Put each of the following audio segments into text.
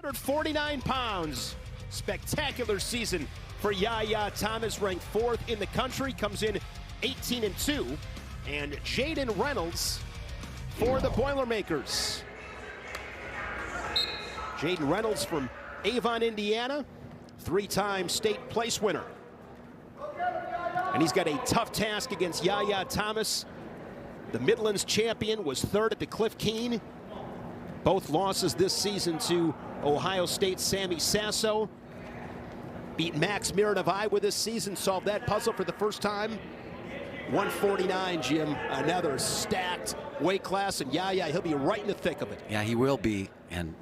149 pounds. Spectacular season for Yahya Thomas, ranked 4th in the country, comes in 18-2. And Jaden Reynolds for the Boilermakers. Jaden Reynolds from Avon, Indiana, 3-time state place winner. And he's got a tough task against Yahya Thomas. The Midlands champion was 3rd at the Cliff Keen. Both losses this season to Ohio State's Sammy Sasso. Beat Max Mirren of Iowa this season, solved that puzzle for the first time. 149, Jim, another stacked weight class, and Yahya, he'll be right in the thick of it. Yeah, he will be. And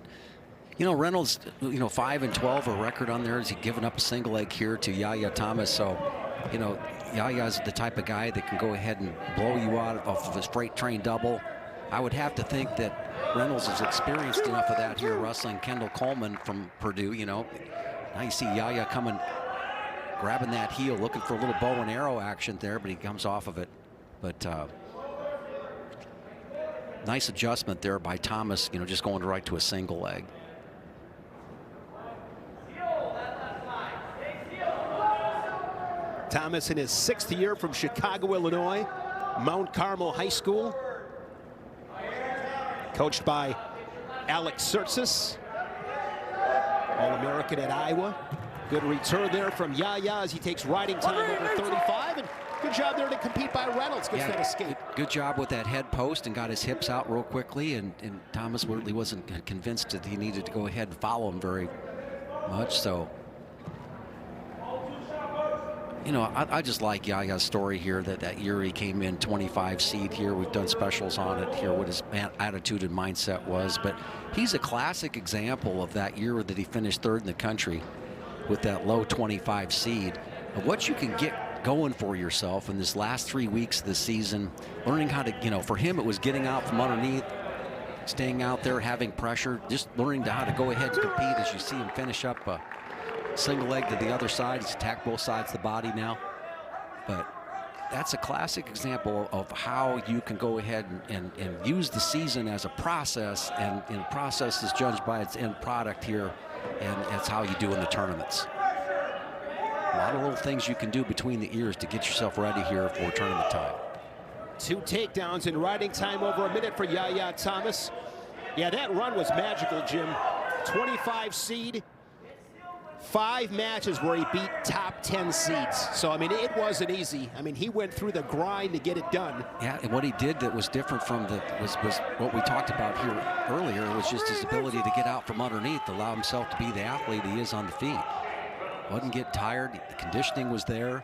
you know, Reynolds, 5-12, a record on there. Has he given up a single leg here to Yahya Thomas? So, Yahya's the type of guy that can go ahead and blow you out of a straight train double. I would have to think that Reynolds is experienced enough of that here, wrestling Kendall Coleman from Purdue. Now you see Yahya coming, grabbing that heel, looking for a little bow and arrow action there, but he comes off of it. But nice adjustment there by Thomas, just going right to a single leg. Thomas in his 6th year from Chicago, Illinois, Mount Carmel High School. Coached by Alex Surtsis, All-American at Iowa. Good return there from Yahya as he takes riding time over 35. And good job there to compete by Reynolds. Gets that escape. Good job with that head post and got his hips out real quickly. And Thomas really wasn't convinced that he needed to go ahead and follow him very much. So, I just like Yahya's story here, that year he came in 25 seed here. We've done specials on it here, what his attitude and mindset was. But he's a classic example of that year that he finished 3rd in the country with that low 25 seed, of what you can get going for yourself in this last 3 weeks of the season, learning how to, for him it was getting out from underneath, staying out there, having pressure, just learning how to go ahead and compete as you see him finish up a single leg to the other side. He's attacked both sides of the body now. But that's a classic example of how you can go ahead and use the season as a process, and process is judged by its end product here, and that's how you do in the tournaments. A lot of little things you can do between the ears to get yourself ready here for tournament time. 2 takedowns in riding time over a minute for Yahya Thomas. Yeah, that run was magical, Jim. 25 seed. 5 matches where he beat top 10 seeds. So, it wasn't easy. He went through the grind to get it done. Yeah, and what he did that was different from was what we talked about here earlier, was just his ability to get out from underneath, allow himself to be the athlete he is on the feet. Wasn't getting tired. The conditioning was there.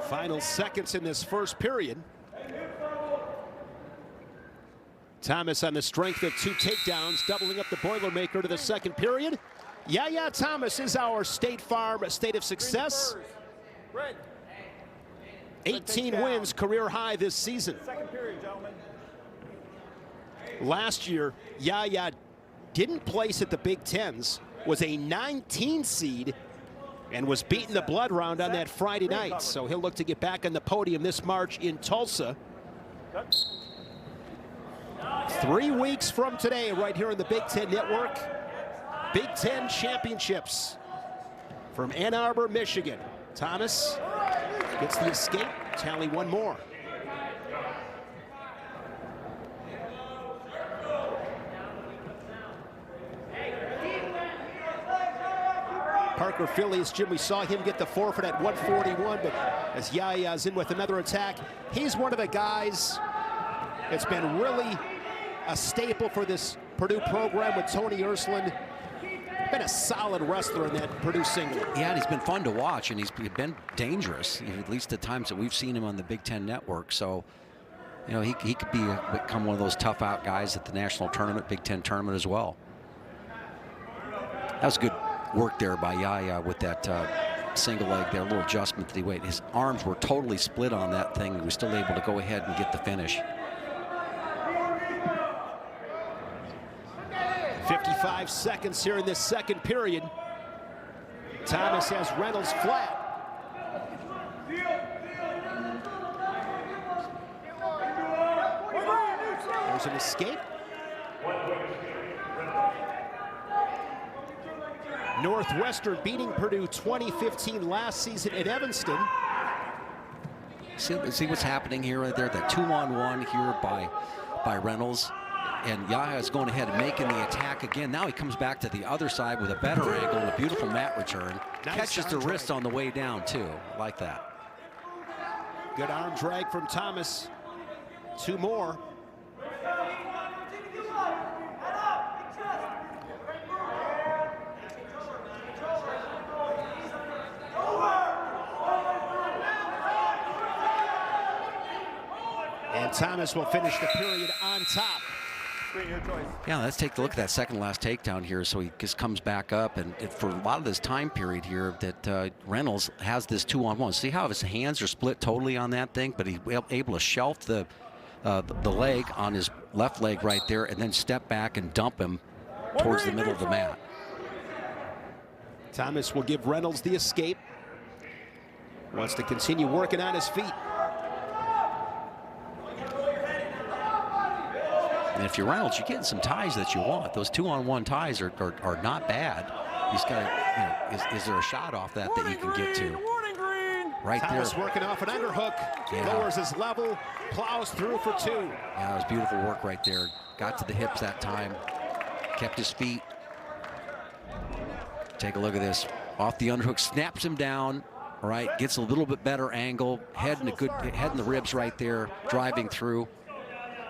Final seconds in this first period. Thomas on the strength of 2 takedowns, doubling up the Boilermaker to the second period. Yahya Thomas is our State Farm State of Success. 18 wins, career high this season. Second period, gentlemen. Last year, Yahya didn't place at the Big Tens, was a 19 seed, and was beaten the blood round on that Friday night. So he'll look to get back on the podium this March in Tulsa. 3 weeks from today, right here on the Big Ten Network, Big Ten Championships from Ann Arbor, Michigan. Thomas gets the escape, tally 1 more. Parker Phillies, Jim, we saw him get the forfeit at 141, but as Yahya's in with another attack, he's one of the guys that's been really a staple for this Purdue program with Tony Ursuline. Been a solid wrestler in that Purdue single. Yeah, and he's been fun to watch, and he's been dangerous, at least the times that we've seen him on the Big Ten Network. So, he could become one of those tough out guys at the national tournament, Big Ten tournament as well. That was good work there by Yahya with that single leg there, a little adjustment that he made. His arms were totally split on that thing. He was still able to go ahead and get the finish. 55 seconds here in this second period. Thomas has Reynolds flat. There's an escape. Northwestern beating Purdue 2015 last season at Evanston. See what's happening here right there, that 2-on-1 here by Reynolds. And Yahya is going ahead and making the attack again. Now he comes back to the other side with a better angle and a beautiful mat return. Nice. Catches the wrist on the way down, too. Like that. Good arm drag from Thomas. 2 more. And Thomas will finish the period on top. Yeah, let's take a look at that second last takedown here. So he just comes back up, and for a lot of this time period here that Reynolds has this 2-on-1. See how his hands are split totally on that thing, but he's able to shelf the leg on his left leg right there and then step back and dump him towards the middle of the mat. Thomas will give Reynolds the escape. Wants to continue working on his feet. And if you're Reynolds, you're getting some ties that you want. Those 2-on-1 ties are not bad. He's got to, is there a shot off that you can get to? Right Thomas there. Working off an underhook, lowers his level, plows through for 2. Yeah, it was beautiful work right there. Got to the hips that time, kept his feet. Take a look at this. Off the underhook, snaps him down. All right, gets a little bit better angle. Head in the ribs right there, driving through.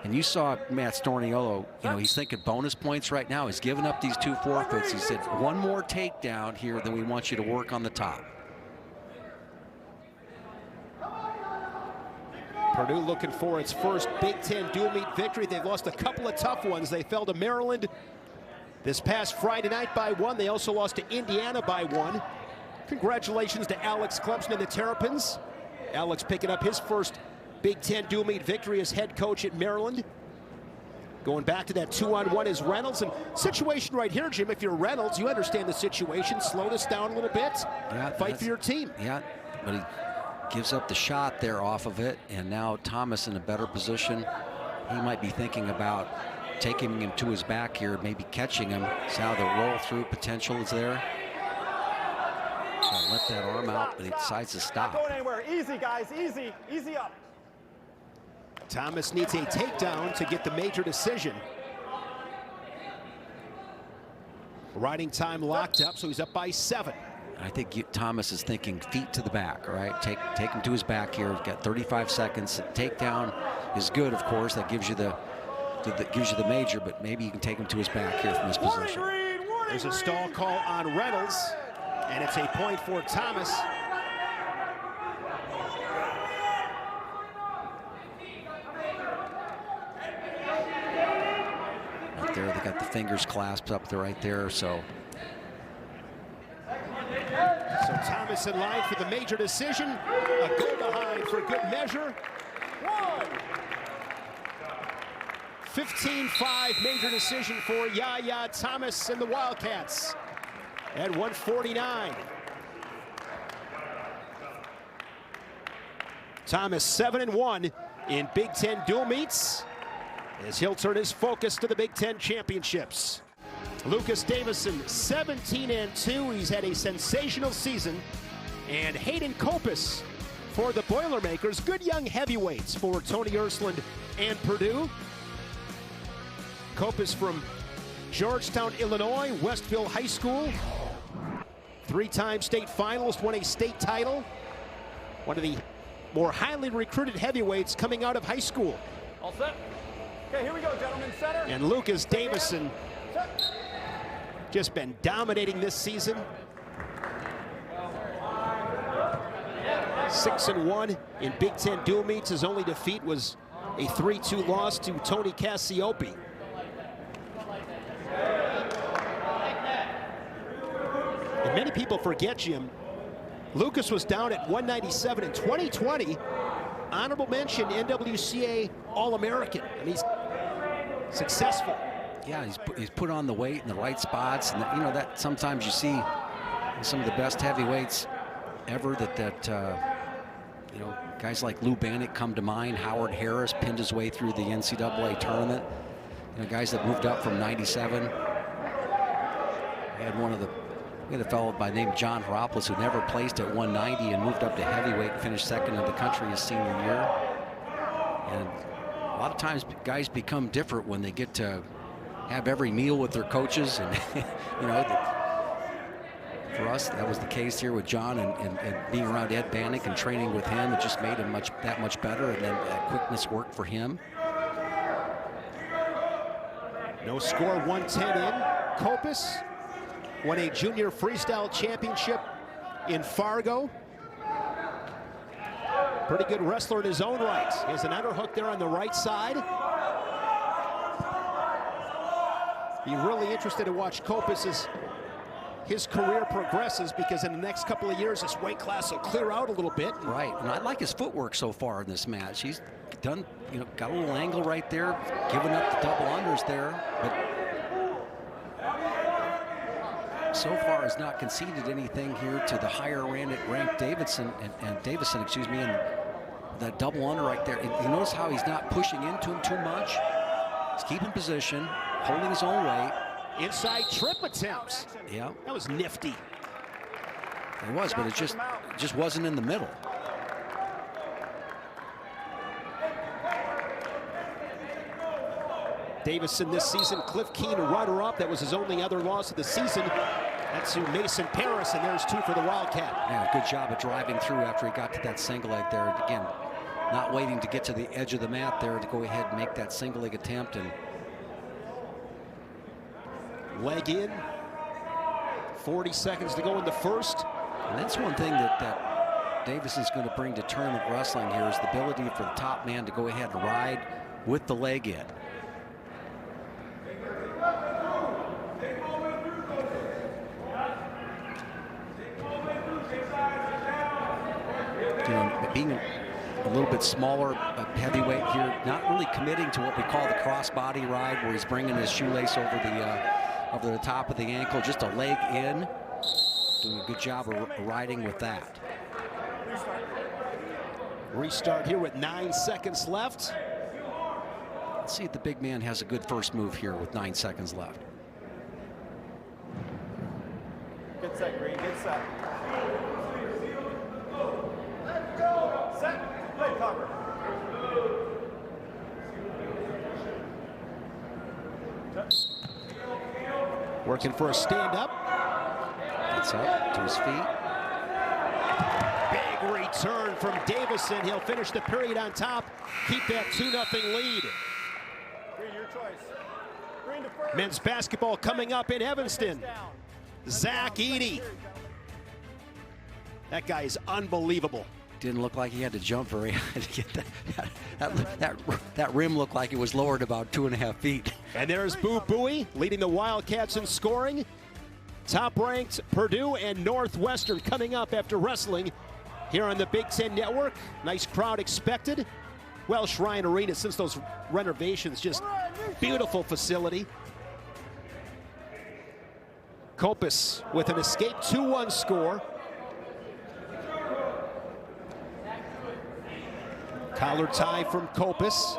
And you saw Matt Storniolo, he's thinking bonus points right now. He's giving up these 2 forfeits. He said, 1 more takedown here, then we want you to work on the top. Purdue looking for its first Big Ten dual meet victory. They've lost a couple of tough ones. They fell to Maryland this past Friday night by 1. They also lost to Indiana by 1. Congratulations to Alex Clemson and the Terrapins. Alex picking up his first Big Ten dual meet victory as head coach at Maryland. Going back to that 2-on-1 is Reynolds. And situation right here, Jim, if you're Reynolds, you understand the situation. Slow this down a little bit. Yeah, fight for your team. Yeah, but he gives up the shot there off of it. And now Thomas in a better position. He might be thinking about taking him to his back here, maybe catching him. See how the roll through potential is there. Let that arm out, but he decides to stop. Not going anywhere. Easy, guys. Easy. Easy up. Thomas needs a takedown to get the major decision. Riding time locked up, so he's up by 7. I think Thomas is thinking feet to the back, all right? Take him to his back here. We've got 35 seconds. Takedown is good, of course. That gives you the major, but maybe you can take him to his back here from this position. There's a stall call on Reynolds, and it's a point for Thomas. Right there, they got the fingers clasped up there right there, so Thomas in line for the major decision. A go behind for good measure. 15-5 major decision for Yahya Thomas and the Wildcats at 149. Thomas 7-1 in Big Ten dual meets as he'll turn his focus to the Big Ten championships. Lucas Davison 17-2. He's had a sensational season. And Hayden Copass for the Boilermakers. Good young heavyweights for Tony Ersland and Purdue. Copass from Georgetown, Illinois, Westville High School. 3-time state finalist, won a state title. One of the more highly recruited heavyweights coming out of high school. All set. Okay, here we go, gentlemen. Center. And Lucas Davison just been dominating this season. 6-1 in Big Ten dual meets. His only defeat was a 3-2 loss to Tony Cassiope. And many people forget, Jim, Lucas was down at 197 in 2020. Honorable mention, NWCA All-American. And he's successful. Yeah, he's put on the weight in the right spots, and that sometimes you see some of the best heavyweights ever guys like Lou Bannock come to mind. Howard Harris pinned his way through the NCAA tournament. Guys that moved up from 97. He had one of the We had a fellow by the name of John Heropoulos who never placed at 190 and moved up to heavyweight and finished second in the country his senior year. And a lot of times guys become different when they get to have every meal with their coaches. And you know, for us, that was the case here with John, and being around Ed Bannock and training with him, it just made him that much better, and then quickness worked for him. No score, 110 in. Copass won a junior freestyle championship in Fargo. Pretty good wrestler in his own right. He has an underhook there on the right side. Be really interested to watch Copass as his career progresses, because in the next couple of years, his weight class will clear out a little bit. Right, and I like his footwork so far in this match. He's done, you know, got a little angle right there, giving up the double unders there, but so far has not conceded anything here to the higher ranked Davison, and that double under right there. And you notice how he's not pushing into him too much. He's keeping position, holding his own weight. Inside trip attempts. Yeah. That was nifty. It was, but it just wasn't in the middle. Davison this season, Cliff Keen, a runner-up. That was his only other loss of the season. That's to Mason Paris, and there's 2 for the Wildcat. Yeah, good job of driving through after he got to that single leg there. Again, not waiting to get to the edge of the mat there to go ahead and make that single leg attempt. And leg in. 40 seconds to go in the first. And that's one thing that Davison's going to bring to tournament wrestling here, is the ability for the top man to go ahead and ride with the leg in. You know, being a little bit smaller heavyweight here, not really committing to what we call the crossbody ride, where he's bringing his shoelace over the top of the ankle, just a leg in. Doing a good job of riding with that. Restart here with 9 seconds left. Let's see if the big man has a good first move here with 9 seconds left. Get set, Green. Get set. Set. Play cover. Working for a stand-up. Gets up to his feet. Big return from Davison. He'll finish the period on top. Keep that 2-0 lead. Green, your choice. Green to first. Men's basketball coming up in Evanston. Zach Eady. That guy is unbelievable. Didn't look like he had to jump very high to get that rim looked like it was lowered about 2.5 feet. And there's Boo Buie leading the Wildcats in scoring. Top-ranked Purdue and Northwestern coming up after wrestling here on the Big Ten Network. Nice crowd expected. Welsh Ryan Arena, since those renovations, just beautiful facility. Copass with an escape 2-1 score. Collar tie from Copass.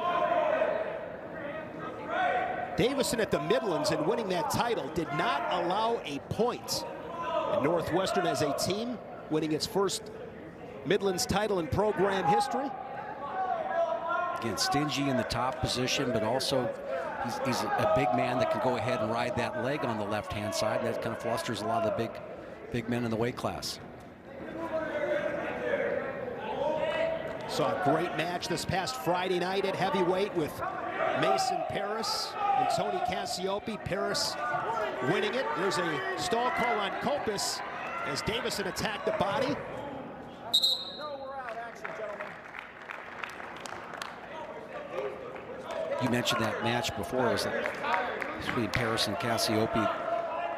Davison at the Midlands and winning that title did not allow a point. And Northwestern as a team winning its first Midlands title in program history. Again, stingy in the top position, but also he's a big man that can go ahead and ride that leg on the left-hand side. That kind of flusters a lot of the big men in the weight class. Saw a great match this past Friday night at heavyweight with Mason Paris and Tony Cassiope. Paris winning it. There's a stall call on Copass as Davison attacked the body. No, we're out. Action, gentlemen. You mentioned that match before. It was between Paris and Cassiope.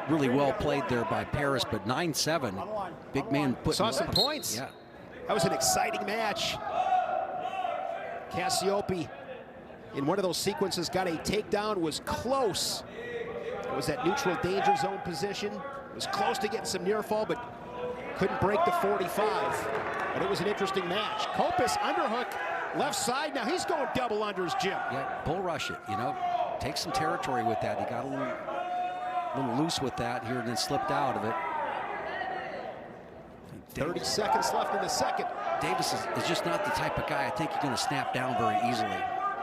Really well played there by Paris, but 9-7. Big man putting Saw some points. Yeah. That was an exciting match. Cassiope, in one of those sequences, got a takedown, was close. It was that neutral danger zone position. Was close to getting some near fall, but couldn't break the 45. But it was an interesting match. Copass underhook, left side. Now he's going double unders, Jim. Yeah, bull rush it, you know. Take some territory with that. He got a little loose with that here and then slipped out of it. 30 seconds left in the second. Davis is just not the type of guy I think you're going to snap down very easily.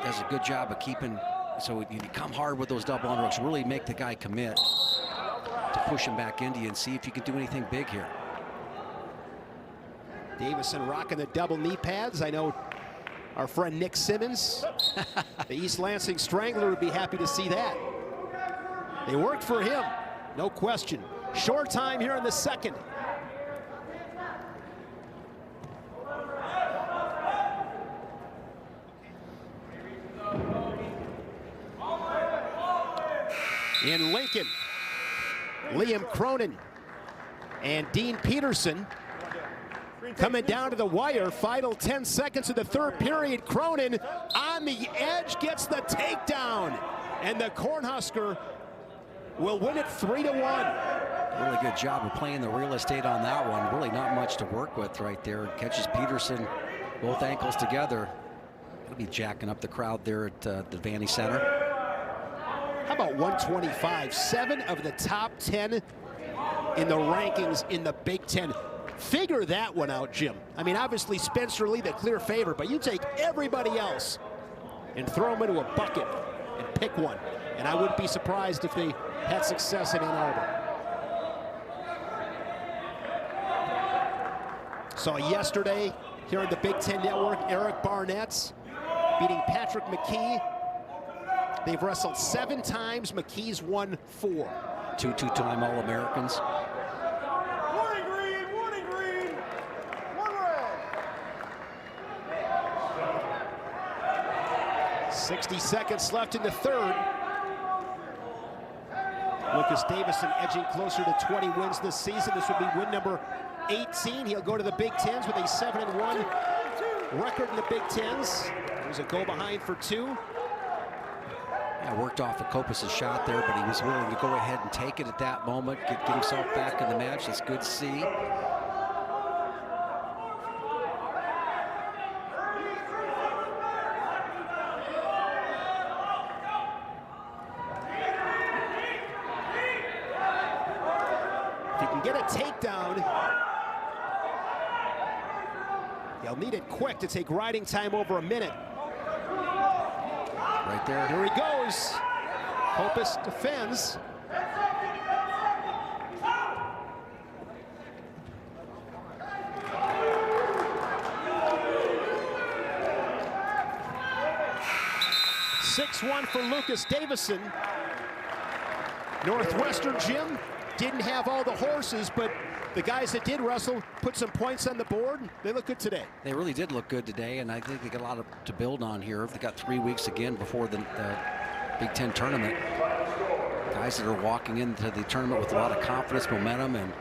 Does a good job of keeping, so you come hard with those double underhooks, really make the guy commit to push him back into you and see if you can do anything big here. Davison rocking the double knee pads. I know our friend Nick Simmons, the East Lansing Strangler, would be happy to see that. They worked for him, no question. Short time here in the second. In Lincoln, Liam Cronin and Dean Peterson coming down to the wire. Final 10 seconds of the third period. Cronin on the edge gets the takedown, and the Cornhusker will win it 3-1. Really good job of playing the real estate on that one. Really not much to work with right there. Catches Peterson both ankles together. He'll be jacking up the crowd there at the Vandy Center. How about 125? 7 of the top 10 in the rankings in the Big Ten. Figure that one out, Jim. I mean, obviously Spencer Lee, the clear favorite, but you take everybody else and throw them into a bucket and pick one. And I wouldn't be surprised if they had success in Ann Arbor. Saw yesterday here on the Big Ten Network, Eric Barnett's beating Patrick McKee. They've wrestled 7 times. McKee's won 4. Two-time All-Americans. Warning green, 1 red. 60 seconds left in the third. Lucas Davison edging closer to 20 wins this season. This would be win number 18. He'll go to the Big Tens with a 7-1 record in the Big Tens. There's a go behind for 2. Yeah, worked off of Copass' shot there, but he was willing to go ahead and take it at that moment, get himself back in the match. That's good to see. If he can get a takedown, he'll need it quick to take riding time over a minute. Right there. Here he goes. Copass defends. (6-1) for Lucas Davison. Northwestern, Jim, didn't have all the horses, but the guys that did wrestle put some points on the board. They look good today. They really did look good today, and I think they got a lot to build on here. They got 3 weeks again before the Big Ten tournament. Guys that are walking into the tournament with a lot of confidence, momentum, and